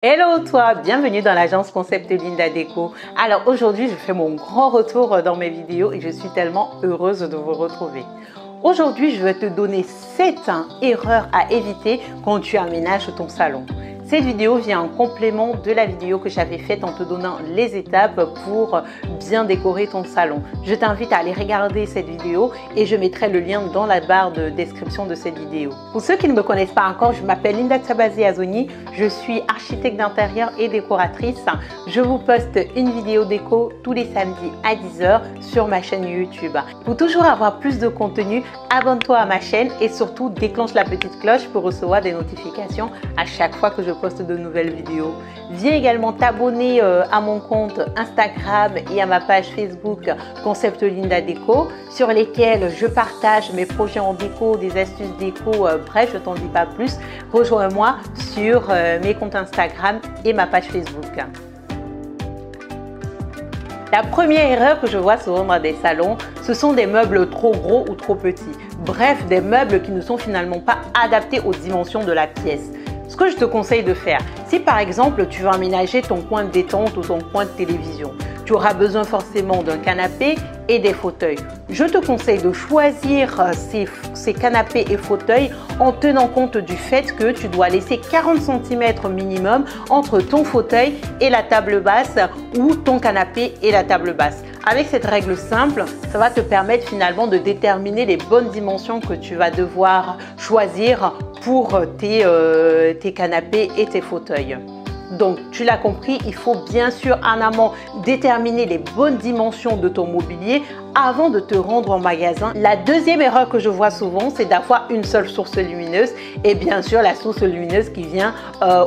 Hello toi, bienvenue dans l'agence Concept Linda Déco. Alors aujourd'hui je fais mon grand retour dans mes vidéos et je suis tellement heureuse de vous retrouver. Aujourd'hui je vais te donner 7 erreurs à éviter quand tu aménages ton salon. Cette vidéo vient en complément de la vidéo que j'avais faite en te donnant les étapes pour bien décorer ton salon. Je t'invite à aller regarder cette vidéo et je mettrai le lien dans la barre de description de cette vidéo. Pour ceux qui ne me connaissent pas encore, je m'appelle Linda Tsabazi Azoni, je suis architecte d'intérieur et décoratrice. Je vous poste une vidéo déco tous les samedis à 10 h sur ma chaîne YouTube. Pour toujours avoir plus de contenu, abonne-toi à ma chaîne et surtout déclenche la petite cloche pour recevoir des notifications à chaque fois que je poste de nouvelles vidéos. Viens également t'abonner à mon compte Instagram et à ma page Facebook Concept Linda Déco sur lesquels je partage mes projets en déco, des astuces déco, bref je t'en dis pas plus. Rejoins-moi sur mes comptes Instagram et ma page Facebook. La première erreur que je vois souvent dans des salons, ce sont des meubles trop gros ou trop petits. Bref, des meubles qui ne sont finalement pas adaptés aux dimensions de la pièce. Ce que je te conseille de faire, si par exemple tu veux aménager ton coin de détente ou ton coin de télévision, tu auras besoin forcément d'un canapé et des fauteuils. Je te conseille de choisir ces canapés et fauteuils en tenant compte du fait que tu dois laisser 40 cm minimum entre ton fauteuil et la table basse ou ton canapé et la table basse. Avec cette règle simple, ça va te permettre finalement de déterminer les bonnes dimensions que tu vas devoir choisir pour tes canapés et tes fauteuils. Donc, tu l'as compris, il faut bien sûr en amont déterminer les bonnes dimensions de ton mobilier avant de te rendre en magasin. La deuxième erreur que je vois souvent, c'est d'avoir une seule source lumineuse et bien sûr la source lumineuse qui vient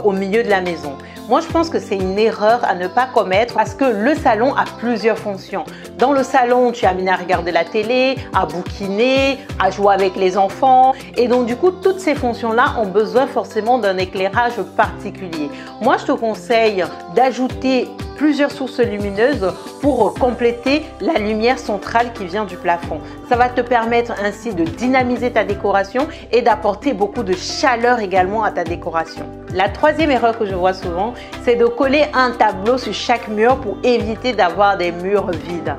au milieu de la maison. Moi, je pense que c'est une erreur à ne pas commettre parce que le salon a plusieurs fonctions. Dans le salon, tu es amené à regarder la télé, à bouquiner, à jouer avec les enfants. Et donc, du coup, toutes ces fonctions-là ont besoin forcément d'un éclairage particulier. Moi, je te conseille d'ajouter plusieurs sources lumineuses pour compléter la lumière centrale qui vient du plafond. Ça va te permettre ainsi de dynamiser ta décoration et d'apporter beaucoup de chaleur également à ta décoration. La troisième erreur que je vois souvent, c'est de coller un tableau sur chaque mur pour éviter d'avoir des murs vides.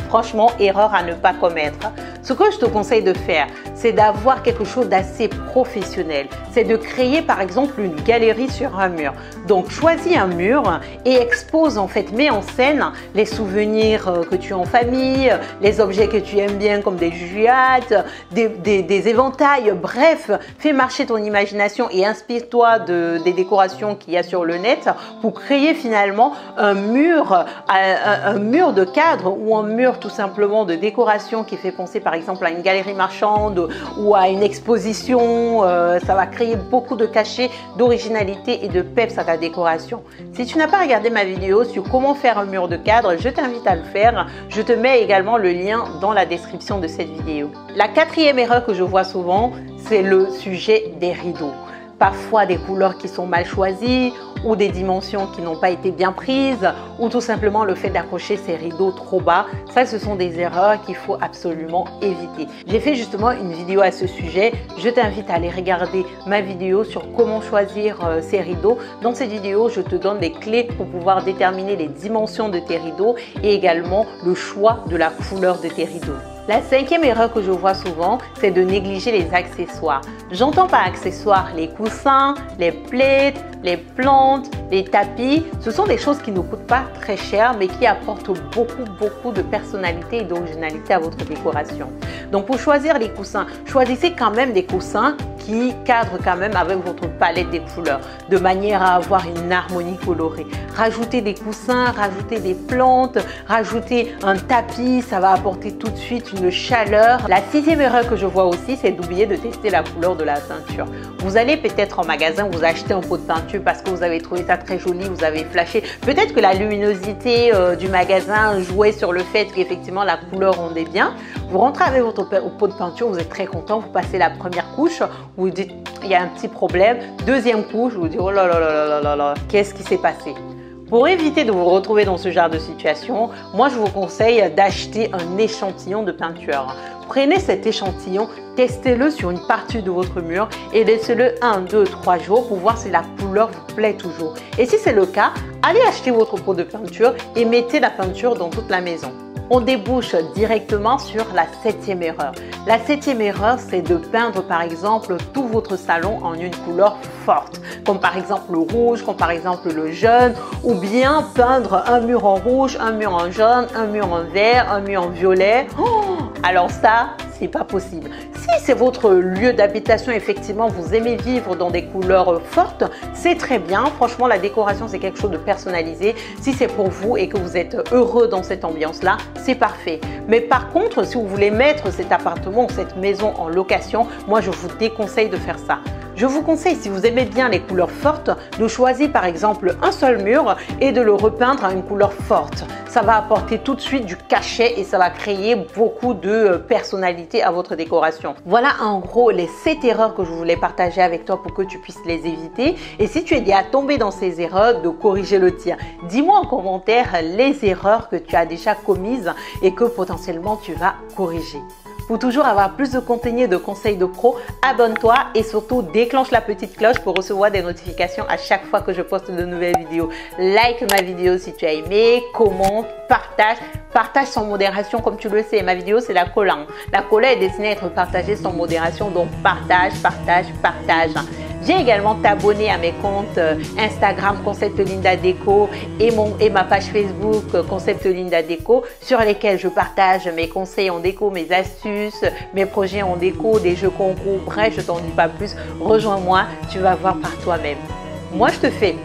Franchement, erreur à ne pas commettre. Ce que je te conseille de faire, c'est d'avoir quelque chose d'assez professionnel. C'est de créer par exemple une galerie sur un mur. Donc, choisis un mur et expose en fait, mets en scène les souvenirs que tu as en famille, les objets que tu aimes bien comme des juillettes, des éventails. Bref, fais marcher ton imagination et inspire-toi des décorations qu'il y a sur le net pour créer finalement un mur de cadre ou un mur tout simplement de décoration qui fait penser par exemple à une galerie marchande ou à une exposition. Ça va créer beaucoup de cachets, d'originalité et de peps à ta décoration. Si tu n'as pas regardé ma vidéo sur comment faire un mur de cadre, je t'invite à le faire. Je te mets également le lien dans la description de cette vidéo. La quatrième erreur que je vois souvent, c'est le sujet des rideaux. Parfois des couleurs qui sont mal choisies ou des dimensions qui n'ont pas été bien prises ou tout simplement le fait d'accrocher ces rideaux trop bas. Ça, ce sont des erreurs qu'il faut absolument éviter. J'ai fait justement une vidéo à ce sujet. Je t'invite à aller regarder ma vidéo sur comment choisir ces rideaux. Dans cette vidéo, je te donne les clés pour pouvoir déterminer les dimensions de tes rideaux et également le choix de la couleur de tes rideaux. La cinquième erreur que je vois souvent, c'est de négliger les accessoires. J'entends par accessoires les coussins, les plaids, les plantes, les tapis. Ce sont des choses qui ne coûtent pas très cher, mais qui apportent beaucoup de personnalité et d'originalité à votre décoration. Donc pour choisir les coussins, choisissez quand même des coussins qui cadrent quand même avec votre palette des couleurs, de manière à avoir une harmonie colorée. Rajoutez des coussins, rajoutez des plantes, rajoutez un tapis, ça va apporter tout de suite une chaleur. La sixième erreur que je vois aussi, c'est d'oublier de tester la couleur de la peinture. Vous allez peut-être en magasin, vous achetez un pot de peinture parce que vous avez trouvé ça très joli, vous avez flashé. Peut-être que la luminosité du magasin jouait sur le fait qu'effectivement la couleur rendait bien. Vous rentrez avec votre pot de peinture, vous êtes très content, vous passez la première couche, vous dites il y a un petit problème. Deuxième couche, vous dites oh là là là là là là, qu'est-ce qui s'est passé? Pour éviter de vous retrouver dans ce genre de situation, moi je vous conseille d'acheter un échantillon de peinture. Prenez cet échantillon, testez-le sur une partie de votre mur et laissez-le 1, 2, 3 jours pour voir si la couleur vous plaît toujours. Et si c'est le cas, allez acheter votre pot de peinture et mettez la peinture dans toute la maison. On débouche directement sur la 7e erreur. La 7e erreur, c'est de peindre par exemple tout votre salon en une couleur forte, comme par exemple le rouge, comme par exemple le jaune, ou bien peindre un mur en rouge, un mur en jaune, un mur en vert, un mur en violet. Alors ça, c'est pas possible. Si c'est votre lieu d'habitation, effectivement, vous aimez vivre dans des couleurs fortes, c'est très bien. Franchement, la décoration, c'est quelque chose de personnalisé. Si c'est pour vous et que vous êtes heureux dans cette ambiance-là, c'est parfait. Mais par contre, si vous voulez mettre cet appartement ou cette maison en location, moi, je vous déconseille de faire ça. Je vous conseille, si vous aimez bien les couleurs fortes, de choisir par exemple un seul mur et de le repeindre à une couleur forte. Ça va apporter tout de suite du cachet et ça va créer beaucoup de personnalité à votre décoration. Voilà en gros les 7 erreurs que je voulais partager avec toi pour que tu puisses les éviter. Et si tu es déjà tombé dans ces erreurs, de corriger le tir. Dis-moi en commentaire les erreurs que tu as déjà commises et que potentiellement tu vas corriger. Pour toujours avoir plus de contenu et de conseils de pro, abonne-toi et surtout déclenche la petite cloche pour recevoir des notifications à chaque fois que je poste de nouvelles vidéos. Like ma vidéo si tu as aimé, commente, partage. Partage sans modération comme tu le sais. Ma vidéo c'est la cola. La cola est destinée à être partagée sans modération, donc partage, partage, partage. Viens également t'abonner à mes comptes Instagram Concept Linda Déco et ma page Facebook Concept Linda Déco sur lesquels je partage mes conseils en déco, mes astuces, mes projets en déco, des jeux concours, bref, je t'en dis pas plus. Rejoins-moi, tu vas voir par toi-même. Moi, je te fais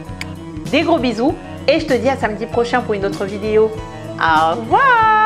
des gros bisous et je te dis à samedi prochain pour une autre vidéo. Au revoir!